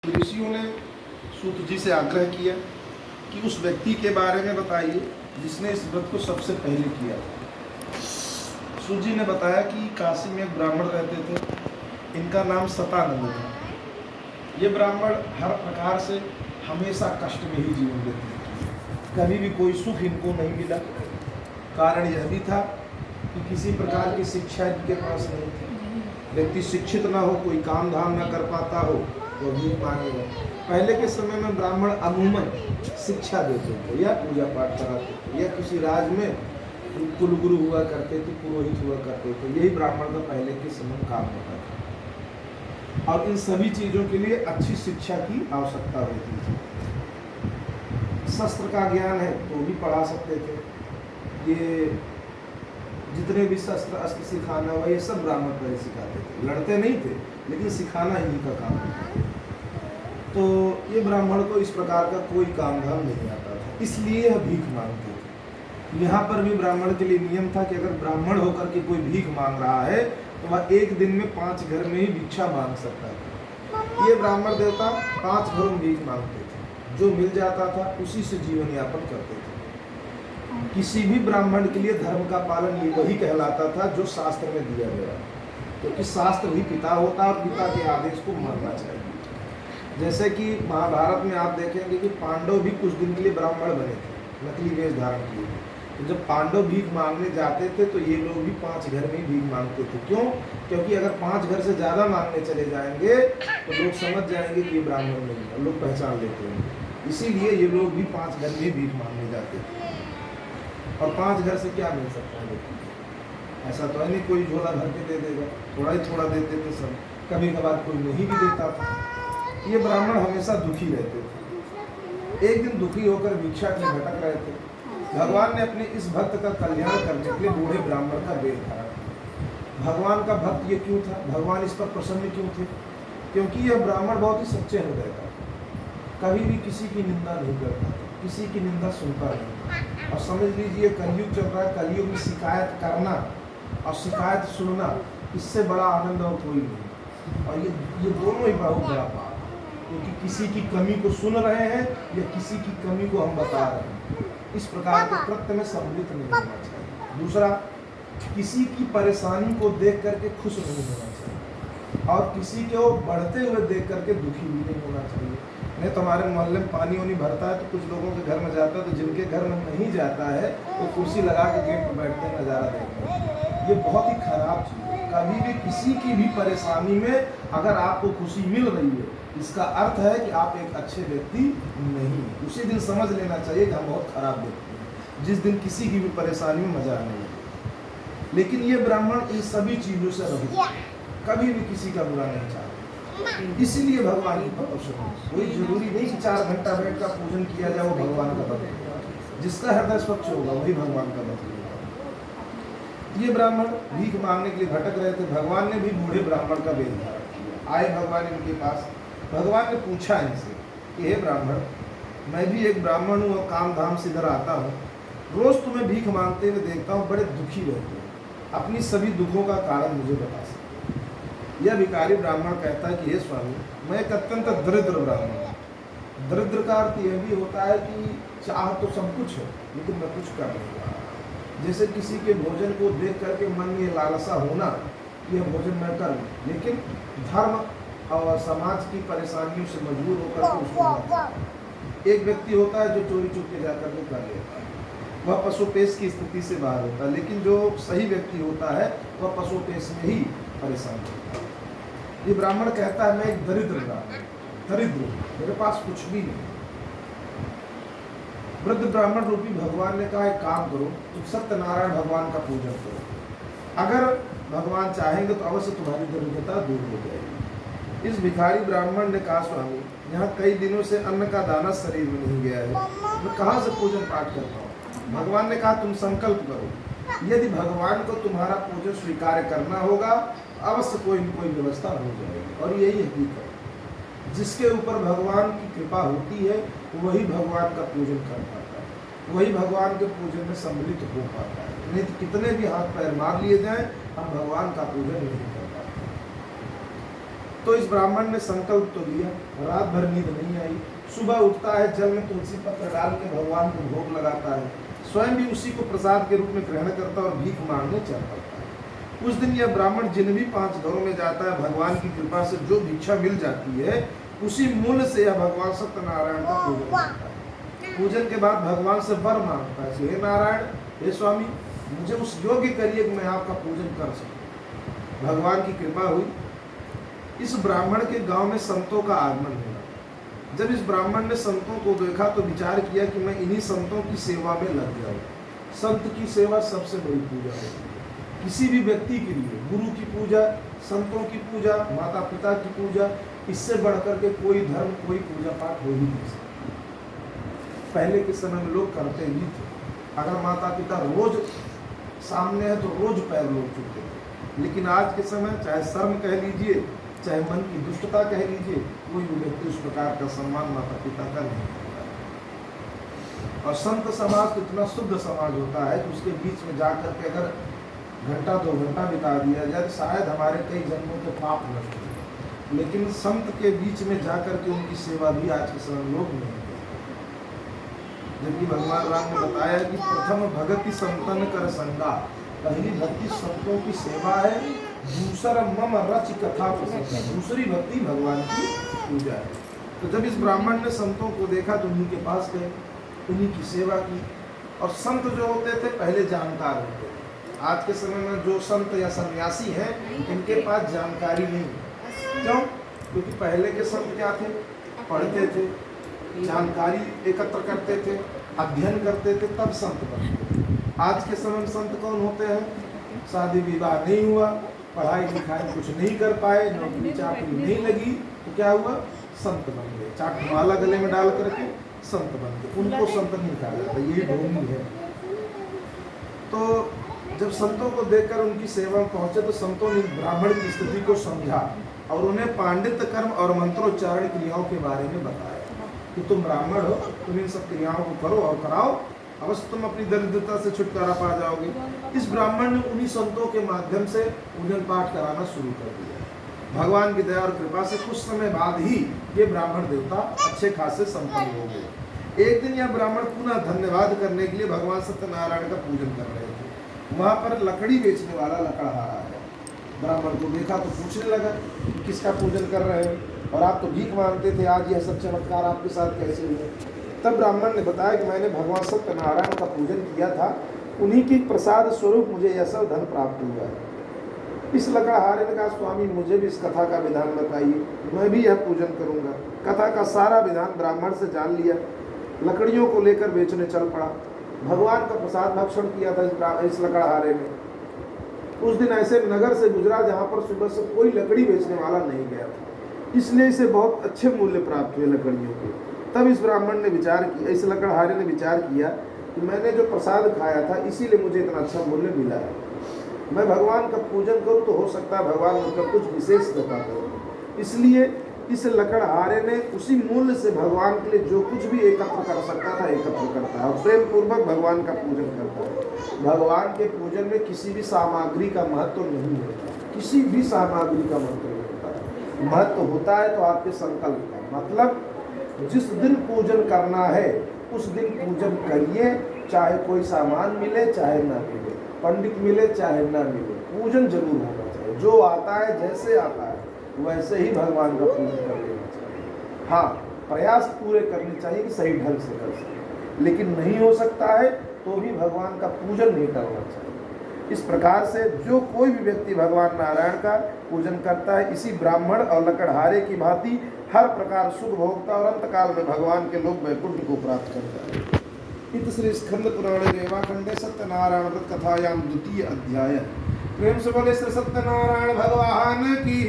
ऋषियों ने सूत जी से आग्रह किया कि उस व्यक्ति के बारे में बताइए जिसने इस व्रत को सबसे पहले किया। सूत जी ने बताया कि काशी में एक ब्राह्मण रहते थे, इनका नाम सतानंद था। ये ब्राह्मण हर प्रकार से हमेशा कष्ट में ही जीवन देते थे, कभी भी कोई सुख इनको नहीं मिला। कारण यह भी था कि किसी प्रकार की शिक्षा इनके पास नहीं थी। व्यक्ति शिक्षित ना हो, कोई काम धाम ना कर पाता हो, वो भीख मांगेगा। पहले के समय में ब्राह्मण अमूमन शिक्षा देते थे या पूजा पाठ कराते थे या किसी राज में कुलगुरु हुआ करते थे, पुरोहित हुआ करते थे। यही ब्राह्मण का पहले के समय में काम होता था और इन सभी चीज़ों के लिए अच्छी शिक्षा की आवश्यकता होती थी। शस्त्र का ज्ञान है तो भी पढ़ा सकते थे। ये जितने भी शस्त्र अस्त्र सिखाना हुआ ये सब ब्राह्मण पहले सिखाते थे। लड़ते नहीं थे लेकिन सिखाना ही का काम था। तो ये ब्राह्मण को इस प्रकार का कोई काम धाम नहीं आता था, इसलिए यह भीख मांगते थे। यहाँ पर भी ब्राह्मण के लिए नियम था कि अगर ब्राह्मण होकर के कोई भीख मांग रहा है तो वह एक दिन में 5 घर में ही भिक्षा मांग सकता था। ये ब्राह्मण देवता 5 घरों में भीख मांगते थे, जो मिल जाता था उसी से जीवन यापन करते थे। किसी भी ब्राह्मण के लिए धर्म का पालन ये वही कहलाता था जो शास्त्र में दिया गया, क्योंकि शास्त्र भी पिता होता है और पिता के आदेश को मानना चाहिए। जैसे कि महाभारत में आप देखेंगे कि पांडव भी कुछ दिन के लिए ब्राह्मण बने थे, नकली वेश धारण किए। तो जब पांडव भीख मांगने जाते थे तो ये लोग भी 5 घर में ही भीख मांगते थे। क्यों? क्योंकि अगर 5 घर से ज़्यादा मांगने चले जाएंगे तो लोग समझ जाएंगे कि ये ब्राह्मण नहीं है, लोग पहचान लेते हैं। इसीलिए ये लोग भी 5 घर में ही भीख मांगने जाते थे। और 5 घर से क्या मिल सकता है? ऐसा तो है नहीं कोई झोला भर के दे देगा, थोड़ा ही थोड़ा देते थे सब। कभी कभार कोई नहीं भी देता था। ये ब्राह्मण हमेशा दुखी रहते थे। एक दिन दुखी होकर भिक्षा के भटक रहे थे। भगवान ने अपने इस भक्त का कल्याण करने के लिए बूढ़े ब्राह्मण का वेश धारण। भगवान का भक्त ये क्यों था? भगवान इस पर प्रसन्न क्यों थे? क्योंकि यह ब्राह्मण बहुत ही सच्चे हृदय का, कभी भी किसी की निंदा नहीं करता, किसी की निंदा सुनता नहीं। और समझ लीजिए कलयुग चल रहा है, कलयुग में शिकायत करना और शिकायत सुनना, इससे बड़ा आनंद और कोई नहीं। और ये दोनों ही बहुत बड़ा पाप, क्योंकि किसी की कमी को सुन रहे हैं या किसी की कमी को हम बता रहे हैं। इस प्रकार के कृत्य में सम्मिलित नहीं होना चाहिए। दूसरा, किसी की परेशानी को देख करके खुश नहीं होना चाहिए और किसी को बढ़ते हुए देख करके दुखी भी नहीं होना चाहिए। नहीं तो हमारे मोहल्ले में पानी वानी भरता है तो कुछ लोगों के घर में जाता है, तो जिनके घर में नहीं जाता है तो कुर्सी लगा के गेट पर बैठते हैं, नज़ारा देखते हैं। ये बहुत ही खराब चीज़ है। कभी भी किसी की भी परेशानी में अगर आपको खुशी मिल रही है, इसका अर्थ है कि आप एक अच्छे व्यक्ति नहीं। उसी दिन समझ लेना चाहिए कि हम बहुत खराब व्यक्ति हैं, जिस दिन किसी की भी परेशानी में मजा आने लगे। लेकिन ये ब्राह्मण इन सभी चीज़ों से रहित, कभी भी किसी का बुरा नहीं चाहते। इसीलिए भगवान की प्रसन्न। कोई जरूरी नहीं कि 4 घंटा बैठ का पूजन किया जाए वो भगवान का भक्त। जिसका हृदय स्वच्छ होगा वही भगवान का भक्त होगा। ये ब्राह्मण भीख मांगने के लिए भटक रहे थे। भगवान ने भी बूढ़े ब्राह्मण का वेश धारण किया। आए भगवान इनके पास। भगवान ने पूछा इनसे कि हे ब्राह्मण, मैं भी एक ब्राह्मण हूँ और काम धाम से इधर आता हूँ, रोज तुम्हें भीख मांगते हुए देखता हूँ, बड़े दुखी रहते हो, अपनी सभी दुखों का कारण मुझे बता सकते? यह भिखारी ब्राह्मण कहता है कि हे स्वामी, मैं एक अत्यंत दरिद्र ब्राह्मण हूँ। दरिद्र का अर्थ यह भी होता है कि चाह तो सब कुछ है लेकिन मैं कुछ कर नहीं रहा। जैसे किसी के भोजन को देख करके मन में लालसा होना, यह भोजन मैं कर लूँ, लेकिन धर्म और समाज की परेशानियों से मजबूर होकर के उसको। एक व्यक्ति होता है जो चोरी चुपके जाकर के कर लेता है, वह पशुपेश की स्थिति से बाहर होता है। लेकिन जो सही व्यक्ति होता है वह पशुपेश में ही परेशान होता है। ये ब्राह्मण कहता है मैं एक दरिद्र ब्राह्मण, दरिद्र, मेरे पास कुछ भी नहीं। वृद्ध ब्राह्मण रूपी भगवान ने कहा एक काम करो, तुम सत्यनारायण भगवान का पूजन करो। अगर भगवान चाहेंगे तो अवश्य तुम्हारी दरिद्रता दूर हो जाएगी। इस भिखारी ब्राह्मण ने कहा स्वामी, यहाँ कई दिनों से अन्न का दाना शरीर में नहीं गया है, मैं कहाँ से पूजन पाठ करता हूँ? भगवान ने कहा तुम संकल्प करो, यदि भगवान को तुम्हारा पूजन स्वीकार करना होगा अवश्य कोई न कोई व्यवस्था हो जाएगी। और यही हकीकत है, जिसके ऊपर भगवान की कृपा होती है वही भगवान का पूजन कर पाता है, वही भगवान के पूजन में सम्मिलित हो पाता है। नहीं तो कितने भी हाथ पैर मार लिए जाएं, हम भगवान का पूजन नहीं कर पाते। तो इस ब्राह्मण ने संकल्प तो लिया, रात भर नींद नहीं आई। सुबह उठता है, जल में तुलसी पत्र डाल के भगवान को भोग लगाता है, स्वयं भी उसी को प्रसाद के रूप में ग्रहण करता है और भीख मांगने चल पड़ता है। उस दिन यह ब्राह्मण जिन भी 5 घरों में जाता है, भगवान की कृपा से जो भिक्षा मिल जाती है उसी मूल्य से यह भगवान सत्यनारायण का पूजन करता है। पूजन के बाद भगवान से वर मांगता है, हे नारायण, हे स्वामी, मुझे उस योग्य करिए कि मैं आपका पूजन कर सकूं। भगवान की कृपा हुई। इस ब्राह्मण के गांव में संतों का आगमन हुआ। जब इस ब्राह्मण ने संतों को देखा तो विचार किया कि मैं इन्हीं संतों की सेवा में लग जाऊं। संत की सेवा सबसे बड़ी पूजा होती है। किसी भी व्यक्ति के लिए गुरु की पूजा, संतों की पूजा, माता पिता की पूजा, इससे बढ़कर के कोई धर्म, कोई पूजा पाठ हो ही नहीं सकता। पहले के समय में लोग करते ही थे। अगर माता पिता रोज सामने है तो रोज पैर लोग चुकते थे। लेकिन आज के समय चाहे शर्म कह लीजिए, चाहे मन की दुष्टता कह लीजिए, कोई भी व्यक्ति उस प्रकार का सम्मान माता पिता का नहीं करता है। और संत समाज तो इतना शुद्ध समाज होता है कि उसके बीच में जाकर के अगर घंटा 2 घंटा बिता दिया जाए तो शायद हमारे कई जन्मों के पाप नष्ट हो जाए। लेकिन संत के बीच में जाकर के उनकी सेवा भी आज के समय लोग नहीं करते। जबकि भगवान राम ने बताया कि प्रथम भगति संतन कर संगा, पहली भक्ति संतों की सेवा है, दूसरा मम रच कथा प्रसंग, दूसरी भक्ति भगवान की पूजा है। तो जब इस ब्राह्मण ने संतों को देखा तो उन्हीं के पास गए, उन्हीं की सेवा की। और संत जो होते थे पहले जानकार होते थे। आज के समय में जो संत या सन्यासी हैं इनके पास जानकारी नहीं है। क्यों? क्योंकि पहले के संत क्या थे? पढ़ते थे, जानकारी एकत्र करते थे, अध्ययन करते थे, तब संत बनते थे। आज के समय में संत कौन होते हैं? शादी विवाह नहीं हुआ, पढ़ाई लिखाई कुछ नहीं कर पाए, नौकरी चाकरी नहीं लगी, तो क्या हुआ? संत बन गए। चाटमाला गले में डाल करके संत बन गए। उनको संत नहीं कहा जाता, ये ढोंगी है। तो जब संतों को देखकर उनकी सेवा में पहुंचे तो संतों ने ब्राह्मण की स्थिति को समझा और उन्हें पांडित्य कर्म और मंत्रोच्चारण क्रियाओं के बारे में बताया कि तुम ब्राह्मण हो, तुम इन सब क्रियाओं को करो और कराओ, अवश्य तुम अपनी दरिद्रता से छुटकारा पा जाओगे। इस ब्राह्मण ने उन्हीं संतों के माध्यम से उन्हें पाठ कराना शुरू कर दिया। भगवान की दया और कृपा से कुछ समय बाद ही ये ब्राह्मण देवता अच्छे खासे संपन्न हो गए। एक दिन यह ब्राह्मण पुनः धन्यवाद करने के लिए भगवान सत्यनारायण का पूजन कर रहे थे। वहां पर लकड़ी बेचने वाला लकड़हारा है। ब्राह्मण को देखा तो पूछने लगा कि किसका पूजन कर रहे हो, और आप तो भीख मांगते थे, आज यह सब चमत्कार आपके साथ कैसे हुए? तब ब्राह्मण ने बताया कि मैंने भगवान सत्यनारायण का पूजन किया था, उन्हीं की प्रसाद स्वरूप मुझे यह सब धन प्राप्त हुआ है। इस लकड़हारे ने कहा, स्वामी मुझे भी इस कथा का विधान बताइए, मैं भी यह पूजन करूंगा। कथा का सारा विधान ब्राह्मण से जान लिया, लकड़ियों को लेकर बेचने चल पड़ा। भगवान का प्रसाद भक्षण किया था इस लकड़हारे ने। उस दिन ऐसे नगर से गुजरा जहाँ पर सुबह से कोई लकड़ी बेचने वाला नहीं गया था, इसलिए इसे बहुत अच्छे मूल्य प्राप्त हुए लकड़ियों के। तब इस ब्राह्मण ने विचार किया, इस लकड़हारे ने विचार किया कि मैंने जो प्रसाद खाया था इसीलिए मुझे इतना अच्छा मूल्य मिला है। मैं भगवान का पूजन करूं तो हो सकता है भगवान मुझको कुछ विशेष कृपा करें। इसलिए इस लकड़हारे ने उसी मूल्य से भगवान के लिए जो कुछ भी एकत्र कर सकता था एकत्र करता है और प्रेम पूर्वक भगवान का पूजन करता है। भगवान के पूजन में किसी भी सामग्री का महत्व नहीं होता, किसी भी सामग्री का महत्व नहीं होता। महत्व होता है तो आपके संकल्प का। मतलब जिस दिन पूजन करना है उस दिन पूजन करिए, चाहे कोई सामान मिले चाहे ना मिले, पंडित मिले चाहे ना मिले, पूजन जरूर होना चाहिए। जो आता है जैसे आता है वैसे ही भगवान का पूजन कर लेना चाहिए। हाँ, प्रयास पूरे करने चाहिए कि सही ढंग से कर सके, लेकिन नहीं हो सकता है तो भी भगवान का पूजन नहीं करना चाहिए। इस प्रकार से जो कोई भी व्यक्ति भगवान नारायण का पूजन करता है, इसी ब्राह्मण और लकड़हारे की भांति हर प्रकार सुख भोगता और अंतकाल में भगवान के लोक वैकुंठ को प्राप्त करता है। इत श्री स्कंद पुराणे रेवाखंडे सत्यनारायण व्रत कथायाम 2 अध्याय। प्रेम से बोले श्री सत्यनारायण भगवान की।